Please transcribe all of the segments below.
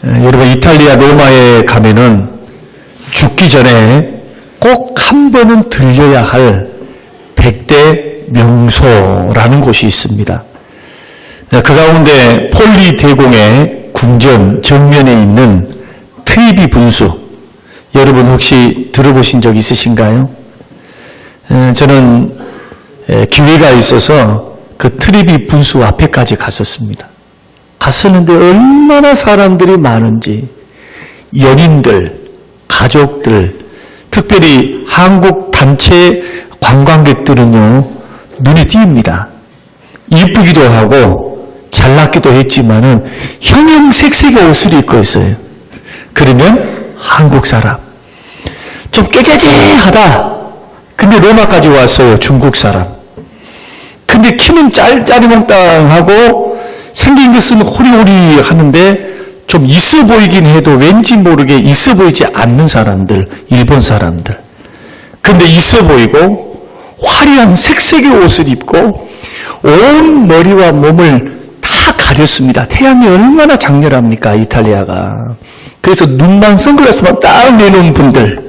여러분, 이탈리아 로마에 가면은 죽기 전에 꼭 한 번은 들려야 할 100대 명소라는 곳이 있습니다. 그 가운데 폴리 대공의 궁전 정면에 있는 트리비 분수, 여러분 혹시 들어보신 적 있으신가요? 저는 기회가 있어서 그 트리비 분수 앞에까지 갔었습니다. 갔었는데 얼마나 사람들이 많은지, 연인들, 가족들, 특별히 한국 단체 관광객들은요, 눈에 띕니다. 이쁘기도 하고 잘났기도 했지만은 형형색색의 옷을 입고 있어요. 그러면 한국 사람. 좀 깨재재하다. 근데 로마까지 왔어요. 중국 사람. 근데 키는 짜리몽땅하고 생긴 것은 호리호리 하는데 좀 있어 보이긴 해도 왠지 모르게 있어 보이지 않는 사람들, 일본 사람들. 근데 있어 보이고 화려한 색색의 옷을 입고 온 머리와 몸을 다 가렸습니다. 태양이 얼마나 장렬합니까, 이탈리아가. 그래서 눈만 선글라스만 딱 내놓은 분들,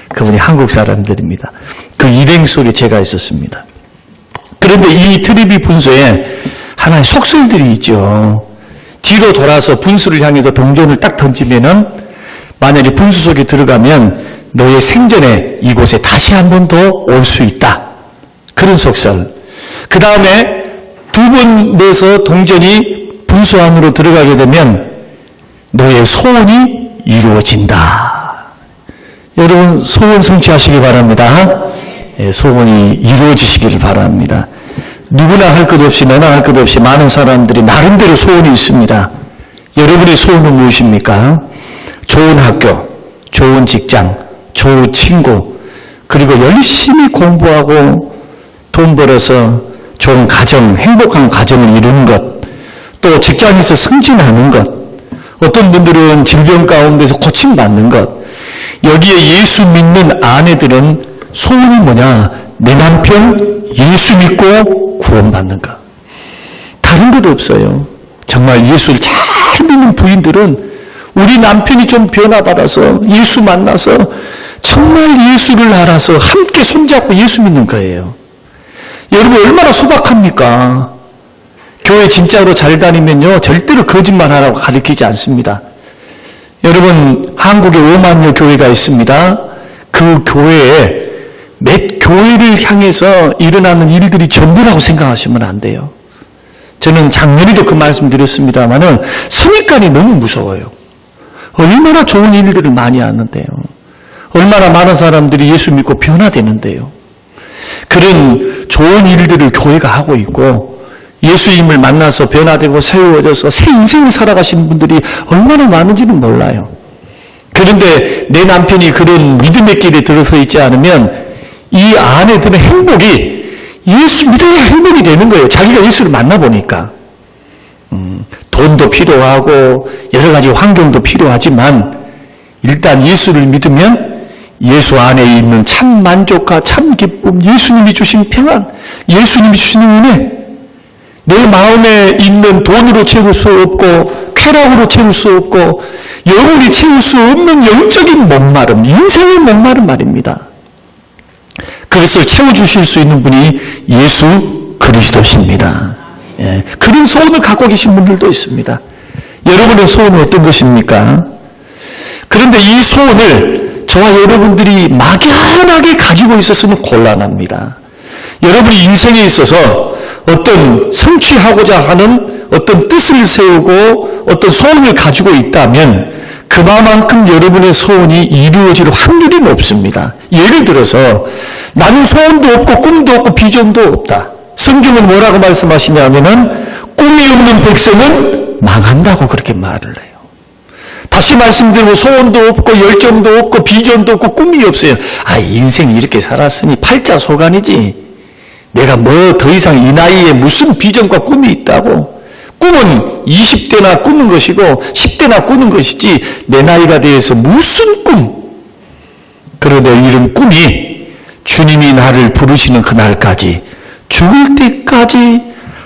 그분이 한국 사람들입니다. 그 일행 속에 제가 있었습니다. 그런데 이 트리비 분수에 하나의 속설들이 있죠. 뒤로 돌아서 분수를 향해서 동전을 딱 던지면은 만약에 분수 속에 들어가면 너의 생전에 이곳에 다시 한 번 더 올 수 있다. 그런 속설. 그 다음에 두 번 내서 동전이 분수 안으로 들어가게 되면 너의 소원이 이루어진다. 여러분, 소원 성취하시기 바랍니다. 소원이 이루어지시기를 바랍니다. 누구나 할 것 없이, 너나 할 것 없이 많은 사람들이 나름대로 소원이 있습니다. 여러분의 소원은 무엇입니까? 좋은 학교, 좋은 직장, 좋은 친구, 그리고 열심히 공부하고 돈 벌어서 좋은 가정, 행복한 가정을 이루는 것, 또 직장에서 승진하는 것, 어떤 분들은 질병 가운데서 고침받는 것, 여기에 예수 믿는 아내들은 소원이 뭐냐? 내 남편 예수 믿고 구원받는 것. 다른 것 없어요. 정말 예수를 잘 믿는 부인들은 우리 남편이 좀 변화받아서 예수 만나서 정말 예수를 알아서 함께 손잡고 예수 믿는 거예요. 여러분, 얼마나 소박합니까? 교회 진짜로 잘 다니면요, 절대로 거짓말하라고 가르치지 않습니다. 여러분, 한국에 5만여 교회가 있습니다. 그 교회에 몇 교회를 향해서 일어나는 일들이 전부라고 생각하시면 안 돼요. 저는 작년에도 그 말씀 드렸습니다만은 선입관이 너무 무서워요. 얼마나 좋은 일들을 많이 하는데요. 얼마나 많은 사람들이 예수 믿고 변화되는데요. 그런 좋은 일들을 교회가 하고 있고 예수님을 만나서 변화되고 세워져서 새 인생을 살아가신 분들이 얼마나 많은지는 몰라요. 그런데 내 남편이 그런 믿음의 길에 들어서 있지 않으면 이 아내들의 행복이 예수 믿어야 행복이 되는 거예요. 자기가 예수를 만나보니까. 돈도 필요하고 여러 가지 환경도 필요하지만 일단 예수를 믿으면 예수 안에 있는 참 만족과 참 기쁨, 예수님이 주신 평안, 예수님이 주신 은혜, 내 마음에 있는 돈으로 채울 수 없고 쾌락으로 채울 수 없고 영혼이 채울 수 없는 영적인 목마름, 인생의 목마름 말입니다. 그것을 채워주실 수 있는 분이 예수 그리스도십니다. 예, 그런 소원을 갖고 계신 분들도 있습니다. 여러분의 소원은 어떤 것입니까? 그런데 이 소원을 저와 여러분들이 막연하게 가지고 있어서는 곤란합니다. 여러분이 인생에 있어서 어떤 성취하고자 하는 어떤 뜻을 세우고 어떤 소원을 가지고 있다면 그만큼 여러분의 소원이 이루어질 확률이 높습니다. 예를 들어서 나는 소원도 없고 꿈도 없고 비전도 없다. 성경은 뭐라고 말씀하시냐면은 꿈이 없는 백성은 망한다고 그렇게 말을 해요. 다시 말씀드리고 소원도 없고 열정도 없고 비전도 없고 꿈이 없어요. 아, 인생이 이렇게 살았으니 팔자소간이지. 내가 뭐 더 이상 이 나이에 무슨 비전과 꿈이 있다고. 꿈은 20대나 꾸는 것이고 10대나 꾸는 것이지 내 나이가 돼서 무슨 꿈. 그런데 이런 꿈이 주님이 나를 부르시는 그날까지 죽을 때까지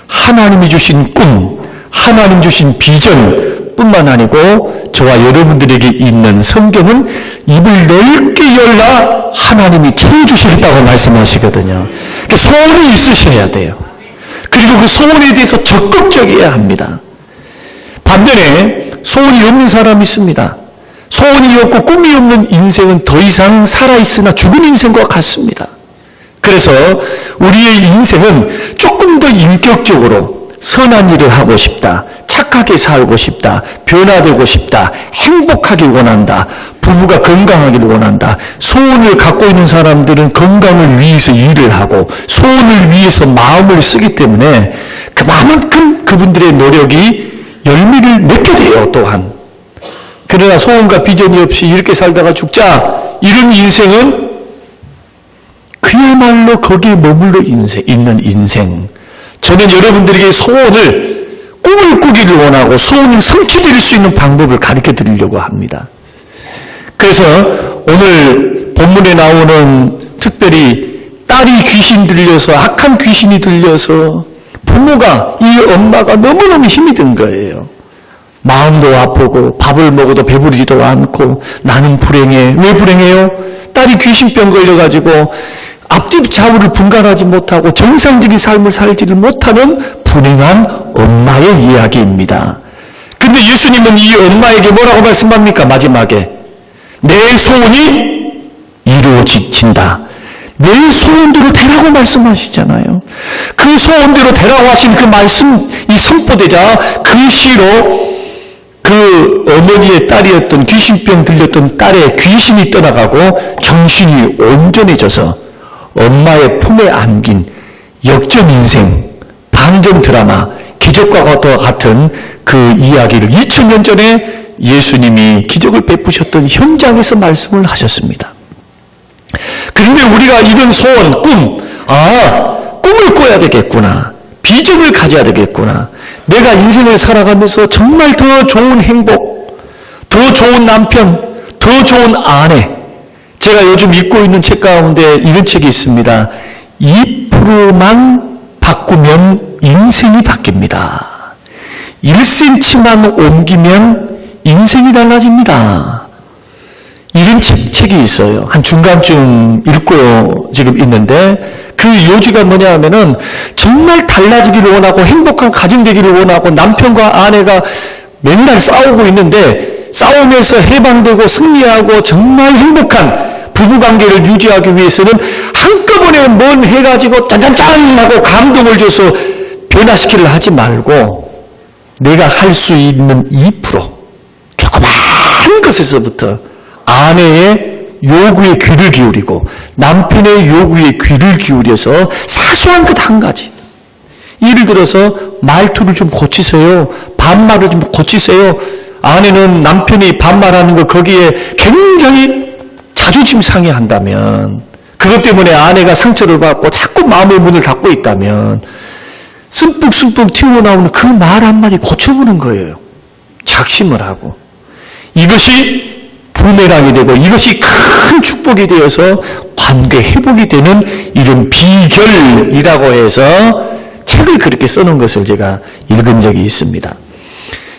하나님이 주신 꿈, 하나님 주신 비전 뿐만 아니고 저와 여러분들에게 있는 성경은 입을 넓게 열라 하나님이 채워주시겠다고 말씀하시거든요. 그러니까 소원이 있으셔야 돼요. 그리고 그 소원에 대해서 적극적이어야 합니다. 반면에 소원이 없는 사람이 있습니다. 소원이 없고 꿈이 없는 인생은 더 이상 살아있으나 죽은 인생과 같습니다. 그래서 우리의 인생은 조금 더 인격적으로 선한 일을 하고 싶다, 착하게 살고 싶다, 변화되고 싶다, 행복하길 원한다, 부부가 건강하기를 원한다. 소원을 갖고 있는 사람들은 건강을 위해서 일을 하고 소원을 위해서 마음을 쓰기 때문에 그만큼 그분들의 노력이 열매를 맺게 돼요. 또한 그러나 소원과 비전이 없이 이렇게 살다가 죽자, 이런 인생은 그야말로 거기에 머물러 있는 인생. 저는 여러분들에게 소원을, 꿈을 꾸기를 원하고 소원을 성취될 수 있는 방법을 가르쳐 드리려고 합니다. 그래서 오늘 본문에 나오는, 특별히 딸이 귀신 들려서, 악한 귀신이 들려서 부모가, 이 엄마가 너무너무 힘이 든 거예요. 마음도 아프고 밥을 먹어도 배부르지도 않고 나는 불행해. 왜 불행해요? 딸이 귀신병 걸려가지고 앞뒤 좌우를 분간하지 못하고 정상적인 삶을 살지를 못하는 불행한 엄마의 이야기입니다. 근데 예수님은 이 엄마에게 뭐라고 말씀합니까? 마지막에 내 소원이 이루어진다. 내 소원대로 되라고 말씀하시잖아요. 그 소원대로 되라고 하신 그 말씀, 이 선포되자 그 시로 그 어머니의 딸이었던, 귀신병 들렸던 딸의 귀신이 떠나가고 정신이 온전해져서 엄마의 품에 안긴 역전 인생, 반전 드라마, 기적과 같은 그 이야기를 2000년 전에 예수님이 기적을 베푸셨던 현장에서 말씀을 하셨습니다. 그런데 우리가 이런 소원, 꿈을 꿔야 되겠구나. 비전을 가져야 되겠구나. 내가 인생을 살아가면서 정말 더 좋은 행복, 더 좋은 남편, 더 좋은 아내. 제가 요즘 읽고 있는 책 가운데 이런 책이 있습니다. 2%만 바꾸면 인생이 바뀝니다. 1cm만 옮기면 인생이 달라집니다. 이런 책이 있어요. 한 중간쯤 읽고 지금 있는데, 그 요지가 뭐냐 하면은 정말 달라지기를 원하고 행복한 가정 되기를 원하고 남편과 아내가 맨날 싸우고 있는데 싸우면서 해방되고 승리하고 정말 행복한 부부관계를 유지하기 위해서는 한꺼번에 뭔 해가지고 짠짠짠 하고 감동을 줘서 변화시키려 하지 말고 내가 할 수 있는 2%, 조그마한 것에서부터 아내의 요구에 귀를 기울이고 남편의 요구에 귀를 기울여서 사소한 것 한 가지, 예를 들어서 말투를 좀 고치세요. 반말을 좀 고치세요. 아내는 남편이 반말하는 거 거기에 굉장히 자존심 상해한다면, 그것 때문에 아내가 상처를 받고 자꾸 마음의 문을 닫고 있다면 숨뿍숨뿍 튀어나오는 그 말 한마디 고쳐보는 거예요. 작심을 하고. 이것이 부메랑이 되고 이것이 큰 축복이 되어서 관계 회복이 되는 이런 비결이라고 해서 책을 그렇게 써놓은 것을 제가 읽은 적이 있습니다.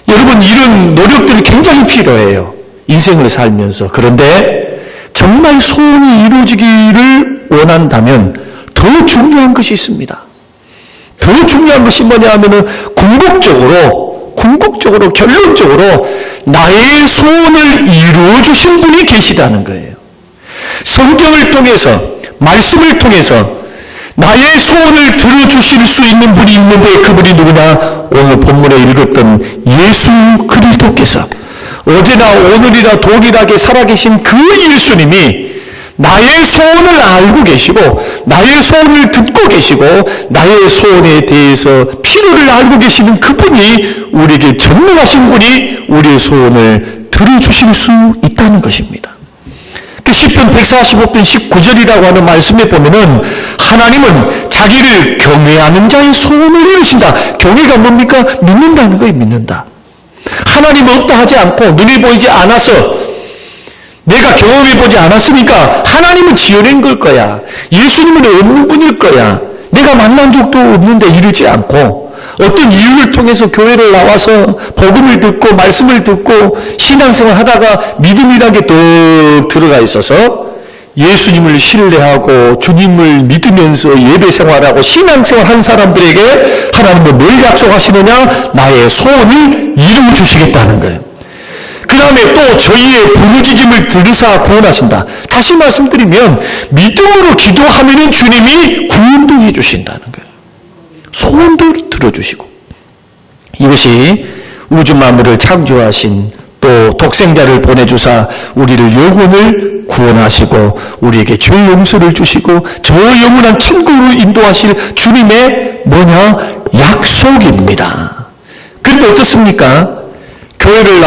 여러분, 이런 노력들이 굉장히 필요해요. 인생을 살면서. 그런데 정말 소원이 이루어지기를 원한다면 더 중요한 것이 있습니다. 더 중요한 것이 뭐냐 하면은 궁극적으로 결론적으로 나의 소원을 이루어주신 분이 계시다는 거예요. 성경을 통해서, 말씀을 통해서 나의 소원을 들어주실 수 있는 분이 있는데 그분이 누구냐? 오늘 본문에 읽었던 예수 그리스도께서, 어제나 오늘이나 동일하게 살아계신 그 예수님이 나의 소원을 알고 계시고 나의 소원을 듣고 계시고 나의 소원에 대해서 필요를 알고 계시는 그분이, 우리에게 전능하신 분이 우리의 소원을 들어주실 수 있다는 것입니다. 그 시편 145편 19절이라고 하는 말씀에 보면은 하나님은 자기를 경외하는 자의 소원을 이루신다. 경외가 뭡니까? 믿는다는 거예요. 믿는다. 하나님 없다 하지 않고 눈이 보이지 않아서, 내가 경험해보지 않았으니까 하나님은 지어낸 걸 거야. 예수님은 없는 분일 거야. 내가 만난 적도 없는데 이러지 않고 어떤 이유를 통해서 교회를 나와서 복음을 듣고 말씀을 듣고 신앙생활 하다가 믿음이라는 게 더 들어가 있어서 예수님을 신뢰하고 주님을 믿으면서 예배 생활하고 신앙생활 한 사람들에게 하나님은 뭘 약속하시느냐? 나의 소원을 이루어 주시겠다는 거예요. 그 다음에 또 저희의 부르짖음을 들으사 구원하신다. 다시 말씀드리면 믿음으로 기도하면 주님이 구원도 해주신다는 거예요. 소원도 들어주시고, 이것이 우주 만물을 창조하신 또 독생자를 보내주사 우리를 영혼을 구원하시고 우리에게 죄 용서를 주시고 저 영원한 천국으로 인도하실 주님의 약속입니다. 그런데 어떻습니까? 교회를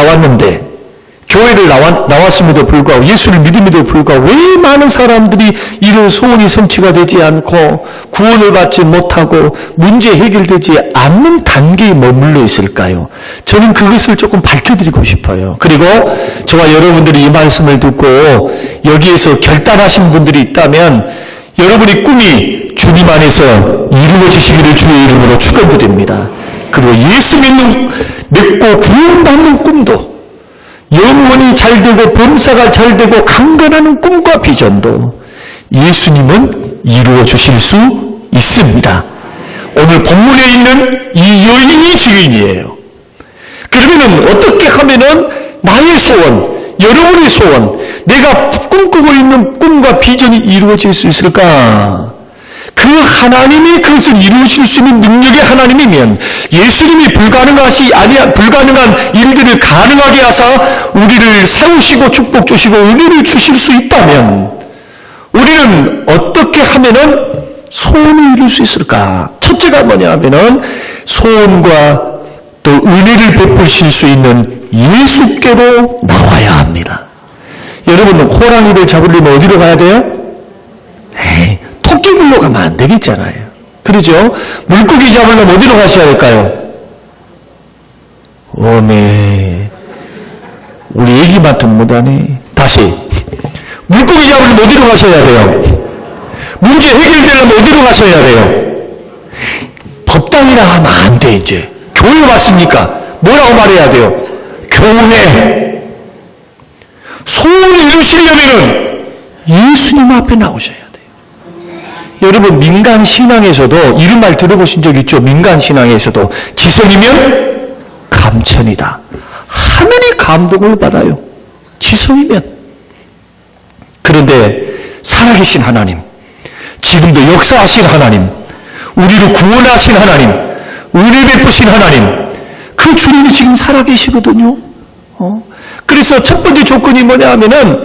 나왔음에도 불구하고 예수를 믿음에도 불구하고 왜 많은 사람들이 이런 소원이 성취가 되지 않고 구원을 받지 못하고 문제 해결되지 않는 단계에 머물러 있을까요? 저는 그것을 조금 밝혀드리고 싶어요. 그리고 저와 여러분들이 이 말씀을 듣고 여기에서 결단하신 분들이 있다면 여러분의 꿈이 주님 안에서 이루어지시기를 주의 이름으로 축원드립니다. 그리고 예수 믿고 구원받는 꿈도 영혼이 잘되고 범사가 잘되고 강건하는 꿈과 비전도 예수님은 이루어 주실 수 있습니다. 오늘 본문에 있는 이 여인이 증인이에요. 그러면은 어떻게 하면은 나의 소원, 여러분의 소원, 내가 꿈꾸고 있는 꿈과 비전이 이루어질 수 있을까? 그 하나님이 그것을 이루실 수 있는 능력의 하나님이면 예수님이 불가능한 일들을 가능하게 하사 우리를 세우시고 축복 주시고 은혜를 주실 수 있다면 우리는 어떻게 하면은 소원을 이룰 수 있을까? 첫째가 뭐냐 하면은 소원과 또 은혜를 베푸실 수 있는 예수께로 나와야 합니다. 여러분, 호랑이를 잡으려면 어디로 가야 돼요? 토끼굴로 가면 안 되겠잖아요. 그러죠? 물고기 잡으려면 어디로 가셔야 할까요? 오메, 우리 얘기만큼 못하네. 다시, 물고기 잡으려면 어디로 가셔야 돼요? 문제 해결되려면 어디로 가셔야 돼요? 법당이라 하면 안 돼. 이제 교회 왔으니까 뭐라고 말해야 돼요? 교회. 소원을 이루시려면 예수님 앞에 나오셔야 돼요. 여러분, 민간 신앙에서도 이런 말 들어보신 적 있죠? 민간 신앙에서도 지성이면 감천이다. 하늘이 감동을 받아요. 지성이면. 그런데 살아계신 하나님, 지금도 역사하신 하나님, 우리를 구원하신 하나님, 은혜 베푸신 하나님, 그 주님이 지금 살아계시거든요. 그래서 첫 번째 조건이 뭐냐 하면은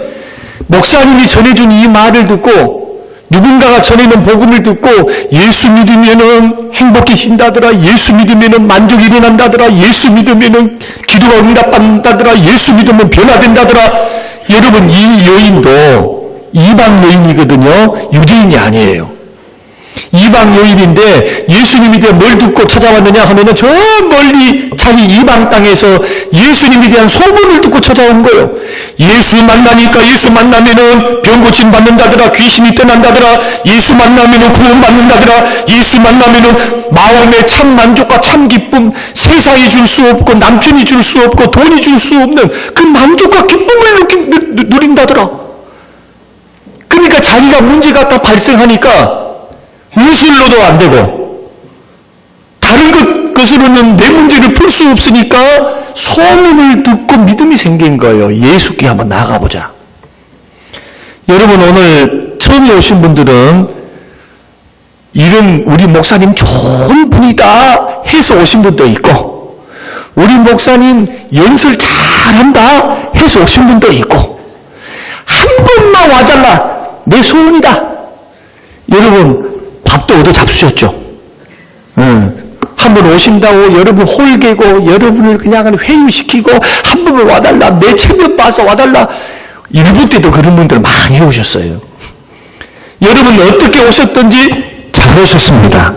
목사님이 전해준 이 말을 듣고 누군가가 전해는 복음을 듣고 예수 믿으면은 행복해진다더라, 예수 믿으면은 만족이 일어난다더라, 예수 믿으면은 기도가 응답받는다더라, 예수 믿으면 변화된다더라. 여러분, 이 여인도 이방 여인이거든요. 유대인이 아니에요. 이방 여인인데 예수님에 대한 뭘 듣고 찾아왔느냐 하면은 저 멀리 자기 이방 땅에서 예수님에 대한 소문을 듣고 찾아온 거예요. 예수 만나니까 예수 만나면은 병 고침 받는다더라, 귀신이 떠난다더라, 예수 만나면은 구원 받는다더라, 예수 만나면은 마음의 참 만족과 참 기쁨, 세상이 줄 수 없고 남편이 줄 수 없고 돈이 줄 수 없는 그 만족과 기쁨을 누린다더라. 그러니까 자기가 문제가 다 발생하니까 무술로도 안 되고 다른 것으로는 내 문제를 풀 수 없으니까 소문을 듣고 믿음이 생긴 거예요. 예수께 한번 나가보자. 여러분, 오늘 처음에 오신 분들은 이런 우리 목사님 좋은 분이다 해서 오신 분도 있고, 우리 목사님 연설 잘한다 해서 오신 분도 있고, 한 번만 와달라, 내 소원이다. 여러분, 밥도 얻어 잡수셨죠? 한 번 오신다고 여러분 홀개고 여러분을 그냥 회유시키고 한 번만 와달라, 내 체면 봐서 와달라. 일부 때도 그런 분들 많이 오셨어요. 여러분 어떻게 오셨든지 잘 오셨습니다.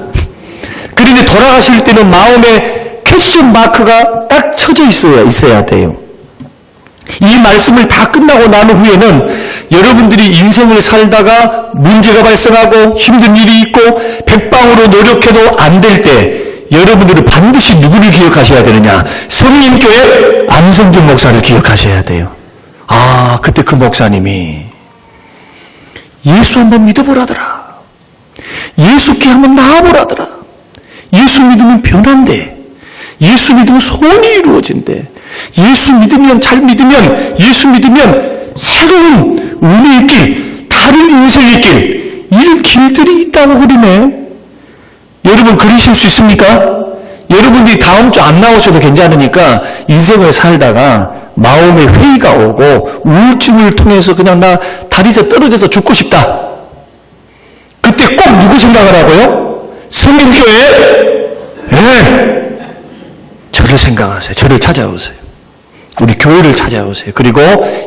그런데 돌아가실 때는 마음에 퀘스천 마크가 딱 쳐져 있어야 돼요. 이 말씀을 다 끝나고 난 후에는 여러분들이 인생을 살다가 문제가 발생하고 힘든 일이 있고 백방으로 노력해도 안 될 때 여러분들은 반드시 누구를 기억하셔야 되느냐? 성림교회 안성준 목사를 기억하셔야 돼요. 아, 그때 그 목사님이 예수 한번 믿어보라더라. 예수께 한번 나와보라더라. 예수 믿으면 변한대. 예수 믿으면 소원이 이루어진대. 예수 믿으면, 잘 믿으면, 예수 믿으면 새로운 은혜의 길, 다른 인생의 길, 이런 길들이 있다고 그러네. 여러분 그러실 수 있습니까? 여러분들이 다음 주 안 나오셔도 괜찮으니까 인생을 살다가 마음에 회의가 오고 우울증을 통해서 그냥 나 다리에서 떨어져서 죽고 싶다. 그때 꼭 누구 생각을 하고요? 성림교회, 네. 저를 생각하세요. 저를 찾아오세요. 우리 교회를 찾아오세요. 그리고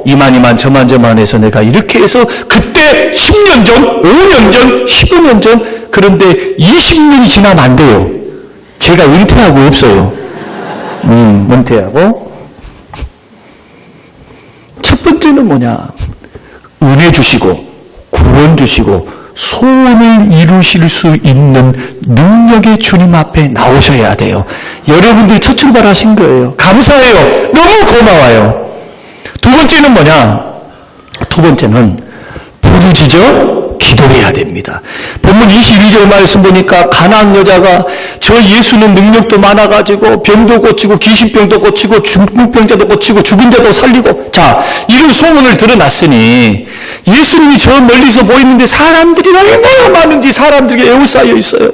이만 저만 해서 내가 이렇게 해서 그때 10년 전, 5년 전, 15년 전, 그런데 20년이 지나면 안 돼요. 제가 은퇴하고 없어요. 은퇴하고. 첫 번째는 뭐냐? 은혜 주시고, 구원 주시고, 소원을 이루실 수 있는 능력의 주님 앞에 나오셔야 돼요. 여러분들이 첫 출발하신 거예요. 감사해요. 너무 고마워요. 두 번째는 뭐냐? 두 번째는 부르짖어 기도해야 됩니다. 본문 22절 말씀 보니까 가나안 여자가 저 예수는 능력도 많아가지고 병도 고치고 귀신병도 고치고 중풍병자도 고치고 죽은 자도 살리고, 자, 이런 소문을 들어놨으니 예수님이 저 멀리서 보이는데 사람들이 얼마나 많은지 사람들에게 에워싸여 있어요.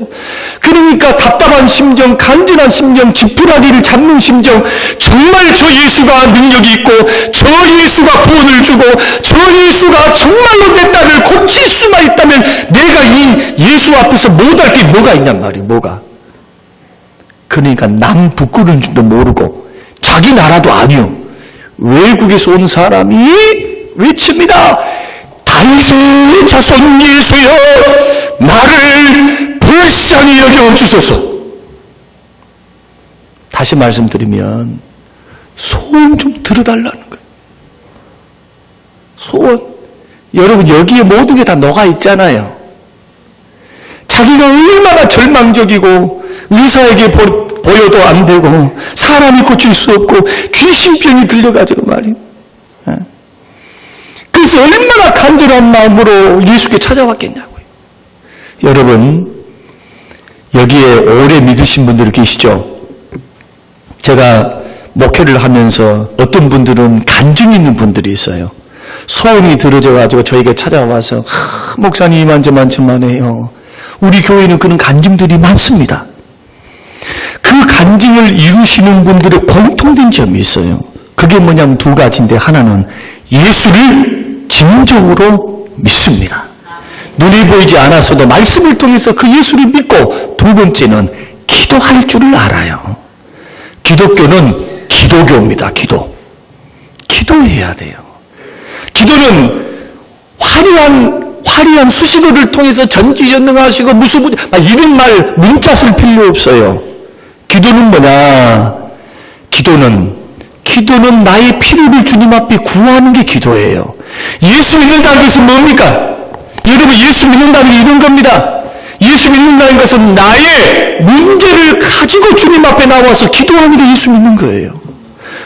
그러니까 답답한 심정, 간절한 심정, 지푸라기를 잡는 심정, 정말 저 예수가 능력이 있고 저 예수가 구원을 주고 저 예수가 정말로 내 딸을 고칠 수만 있다면 내가 이 예수 앞에서 못할 게 뭐가 있냔 말이에요. 뭐가. 그러니까 남 부끄러운 줄도 모르고 자기 나라도 아니요. 외국에서 온 사람이 외칩니다. 다윗의 자손 예수여 나를 불쌍히 여겨주소서. 다시 말씀드리면 소원 좀 들어달라는 거예요. 소원. 여러분 여기에 모든 게 다 녹아 있잖아요. 자기가 얼마나 절망적이고 의사에게 보여도 안 되고 사람이 고칠 수 없고 귀신병이 들려가지고 말이에요. 그래서 얼마나 간절한 마음으로 예수께 찾아왔겠냐고요. 여러분 여기에 오래 믿으신 분들 계시죠? 제가 목회를 하면서 어떤 분들은 간증 있는 분들이 있어요. 소원이 들어져가지고 저에게 찾아와서 목사님 이만저만해요. 우리 교회는 그런 간증들이 많습니다. 그 간증을 이루시는 분들의 공통된 점이 있어요. 그게 뭐냐면 두 가지인데, 하나는 예수를 진정으로 믿습니다. 눈에 보이지 않았어도 말씀을 통해서 그 예수를 믿고, 두 번째는 기도할 줄을 알아요. 기독교는 기도교입니다. 기도해야 돼요. 기도는 화려한 수식어를 통해서 전지전능하시고 무슨 이런 말 문자 쓸 필요 없어요. 기도는 뭐냐? 기도는 나의 필요를 주님 앞에 구하는 게 기도예요. 예수 믿는다는 것은 뭡니까? 여러분 예수 믿는다는 게 이런 겁니다. 예수 믿는다는 것은 나의 문제를 가지고 주님 앞에 나와서 기도하는 게 예수 믿는 거예요.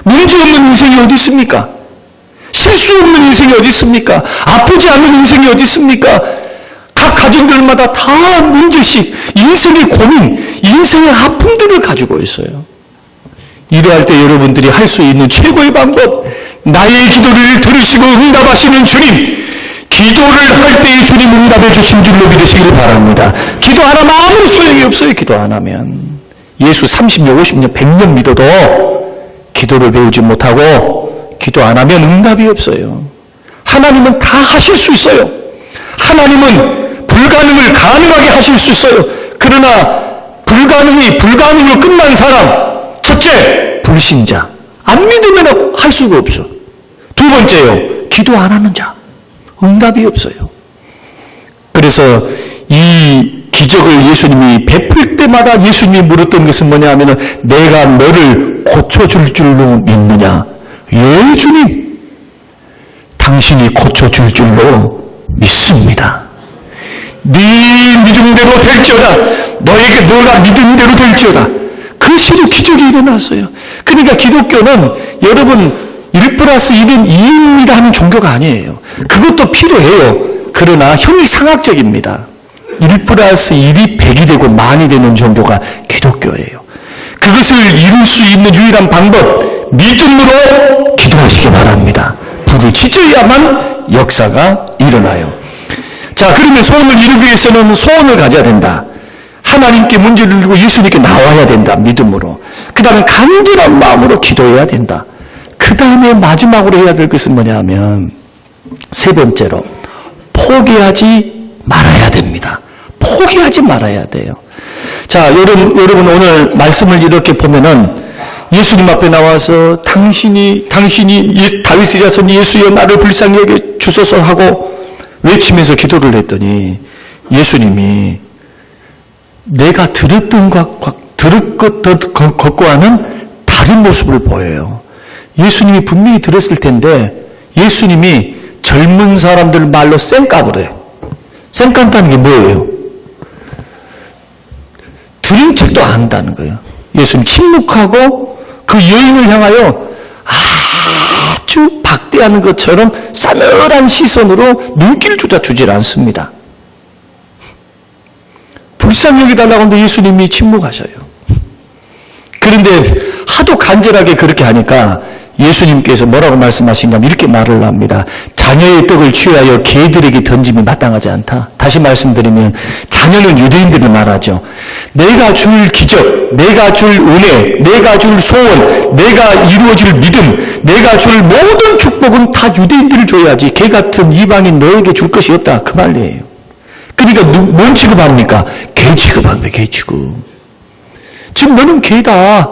문제 없는 인생이 어디 있습니까? 실수 없는 인생이 어디 있습니까? 아프지 않는 인생이 어디 있습니까? 각 가정들마다 다 문제씩 인생의 고민, 인생의 아픔들을 가지고 있어요. 이러할 때 여러분들이 할 수 있는 최고의 방법, 나의 기도를 들으시고 응답하시는 주님, 기도를 할 때에 주님 응답해 주신 줄로 믿으시길 바랍니다. 기도 안 하면 아무 소용이 없어요. 기도 안 하면. 예수 30년, 50년, 100년 믿어도 기도를 배우지 못하고 기도 안 하면 응답이 없어요. 하나님은 다 하실 수 있어요. 하나님은 불가능을 가능하게 하실 수 있어요. 그러나 불가능으로 끝난 사람, 첫째, 불신자. 안 믿으면 할 수가 없어. 두 번째요, 기도 안 하는 자. 응답이 없어요. 그래서 이 기적을 예수님이 베풀 때마다 예수님이 물었던 것은 뭐냐 하면은 내가 너를 고쳐줄 줄로 믿느냐? 예, 주님. 당신이 고쳐줄 줄로 믿습니다. 네 믿음대로 될지어다. 너에게 너가 믿은 대로 될지어다. 그 시로 기적이 일어났어요. 그러니까 기독교는 여러분 1+1은 2입니다 하는 종교가 아니에요. 그것도 필요해요. 그러나 형이상학적입니다. 1+1이 100이 되고 만이 되는 종교가 기독교예요. 그것을 이룰 수 있는 유일한 방법, 믿음으로 기도하시기 바랍니다. 부르짖어야만 역사가 일어나요. 자, 그러면 소원을 이루기 위해서는 소원을 가져야 된다. 하나님께 문제를 들고 예수님께 나와야 된다. 믿음으로. 그 다음에 간절한 마음으로 기도해야 된다. 그 다음에 마지막으로 해야 될 것은 뭐냐 하면 세 번째로 포기하지 말아야 됩니다. 포기하지 말아야 돼요. 자, 여러분 오늘 말씀을 이렇게 보면은 예수님 앞에 나와서 당신이 다윗의 자손 예수여 나를 불쌍히 여겨 주소서 하고 외치면서 기도를 했더니 예수님이 내가 들었던 것과는 다른 모습을 보여요. 예수님이 분명히 들었을 텐데 예수님이 젊은 사람들 말로 쌩까을 해요. 쌩깐다는 게 뭐예요? 들은 척도 안 한다는 거예요. 예수님 침묵하고 그 여인을 향하여 아주 박대하는 것처럼 싸늘한 시선으로 눈길조차 주질 않습니다. 불쌍히 여기달라고 하는데 예수님이 침묵하셔요. 그런데 하도 간절하게 그렇게 하니까 예수님께서 뭐라고 말씀하시냐면 이렇게 말을 합니다. 자녀의 떡을 취하여 개들에게 던짐이 마땅하지 않다. 다시 말씀드리면 자녀는 유대인들을 말하죠. 내가 줄 기적, 내가 줄 은혜, 내가 줄 소원, 내가 이루어질 믿음, 내가 줄 모든 축복은 다 유대인들을 줘야지 개 같은 이방인 너에게 줄 것이 없다. 그 말이에요. 그러니까 뭔 취급합니까? 개 취급합니다. 개 취급. 지금 너는 개다.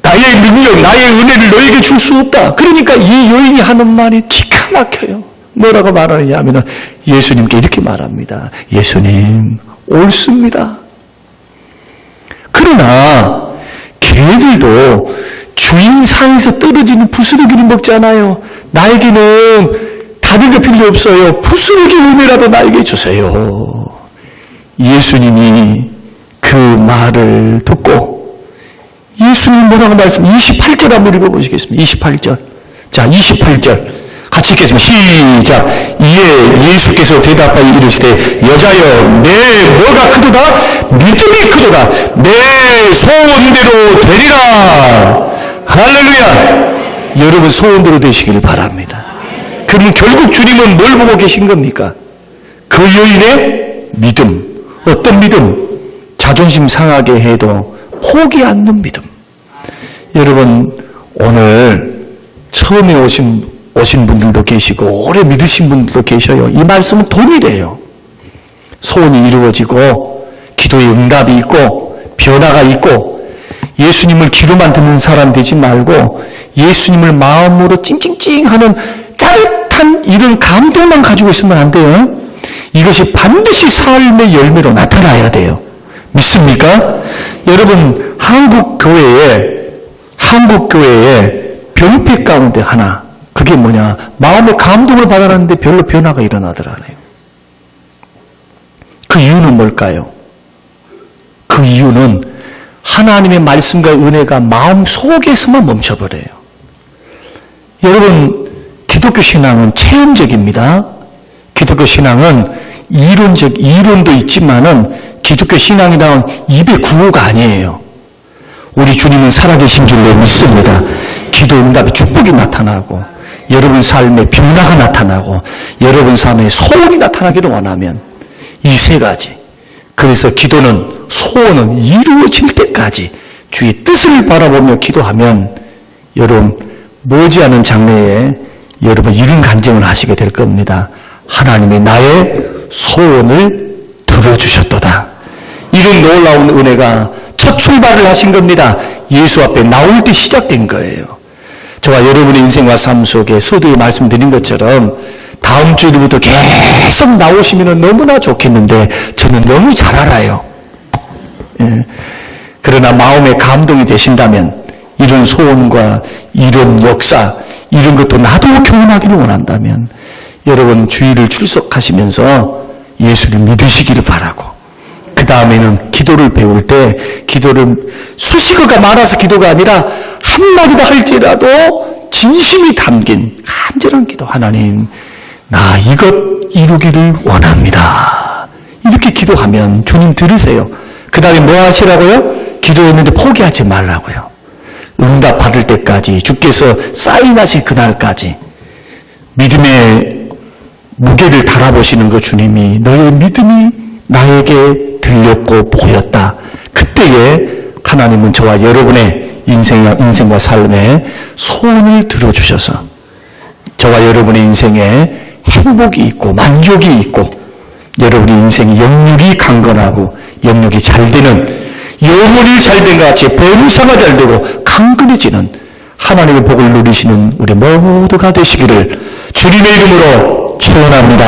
나의 능력, 나의 은혜를 너에게 줄 수 없다. 그러니까 이 여인이 하는 말이 기가 막혀요. 뭐라고 말하느냐 하면 예수님께 이렇게 말합니다. 예수님, 옳습니다. 그러나 개들도 주인 상에서 떨어지는 부스러기를 먹잖아요. 나에게는 다른 게 필요 없어요. 부스러기 은혜라도 나에게 주세요. 예수님이 그 말을 듣고 예수님 뭐라고 말씀 28절 한번 읽어보시겠습니다. 28절. 자, 28절. 같이 읽겠습니다. 시작. 이에 예수께서 대답하여 이르시되 여자여 내 뭐가 크도다? 믿음이 크도다. 내 소원대로 되리라. 할렐루야. 여러분 소원대로 되시기를 바랍니다. 그럼 결국 주님은 뭘 보고 계신 겁니까? 그 여인의 믿음. 어떤 믿음? 자존심 상하게 해도 포기 않는 믿음. 여러분 오늘 처음에 오신 분들도 계시고 오래 믿으신 분들도 계셔요. 이 말씀은 동일해요. 소원이 이루어지고 기도의 응답이 있고 변화가 있고 예수님을 귀로만 듣는 사람 되지 말고 예수님을 마음으로 찡찡찡하는 짜릿한 이런 감동만 가지고 있으면 안 돼요. 이것이 반드시 삶의 열매로 나타나야 돼요. 믿습니까? 여러분 한국 교회에 병폐 가운데 하나 그게 뭐냐? 마음의 감동을 받아놨는데 별로 변화가 일어나더라네요. 그 이유는 뭘까요? 그 이유는 하나님의 말씀과 은혜가 마음 속에서만 멈춰버려요. 여러분 기독교 신앙은 체험적입니다. 기독교 신앙은 이론도 있지만은 기독교 신앙이란 입의 구호가 아니에요. 우리 주님은 살아계신 줄로 믿습니다. 기도 응답의 축복이 나타나고 여러분 삶에 변화가 나타나고 여러분 삶에 소원이 나타나기를 원하면 이 세 가지. 그래서 기도는 소원은 이루어질 때까지 주의 뜻을 바라보며 기도하면 여러분 머지않은 장래에 여러분 이런 간증을 하시게 될 겁니다. 하나님이 나의 소원을 들어주셨도다. 이런 놀라운 은혜가 첫 출발을 하신 겁니다. 예수 앞에 나올 때 시작된 거예요. 저와 여러분의 인생과 삶 속에 서두에 말씀드린 것처럼 다음 주일부터 계속 나오시면 너무나 좋겠는데 저는 너무 잘 알아요. 예. 그러나 마음의 감동이 되신다면 이런 소원과 이런 역사 이런 것도 나도 경험하기를 원한다면 여러분 주일을 출석하시면서 예수를 믿으시기를 바라고 그 다음에는 기도를 배울 때 기도를 수식어가 많아서 기도가 아니라 한마디다 할지라도 진심이 담긴 간절한 기도. 하나님, 나 이것 이루기를 원합니다. 이렇게 기도하면 주님 들으세요. 그 다음에 뭐 하시라고요? 기도했는데 포기하지 말라고요. 응답 받을 때까지, 주께서 사인하실 그날까지 믿음의 무게를 달아보시는 그 주님이 너의 믿음이 나에게 들렸고 보였다. 그때에 하나님은 저와 여러분의 인생과 삶에 소원을 들어주셔서 저와 여러분의 인생에 행복이 있고 만족이 있고 여러분의 인생의 영육이 강건하고 영육이 잘 되는, 영혼이 잘 된 것 같이 범사가 잘 되고 강건해지는 하나님의 복을 누리시는 우리 모두가 되시기를 주님의 이름으로 축원합니다.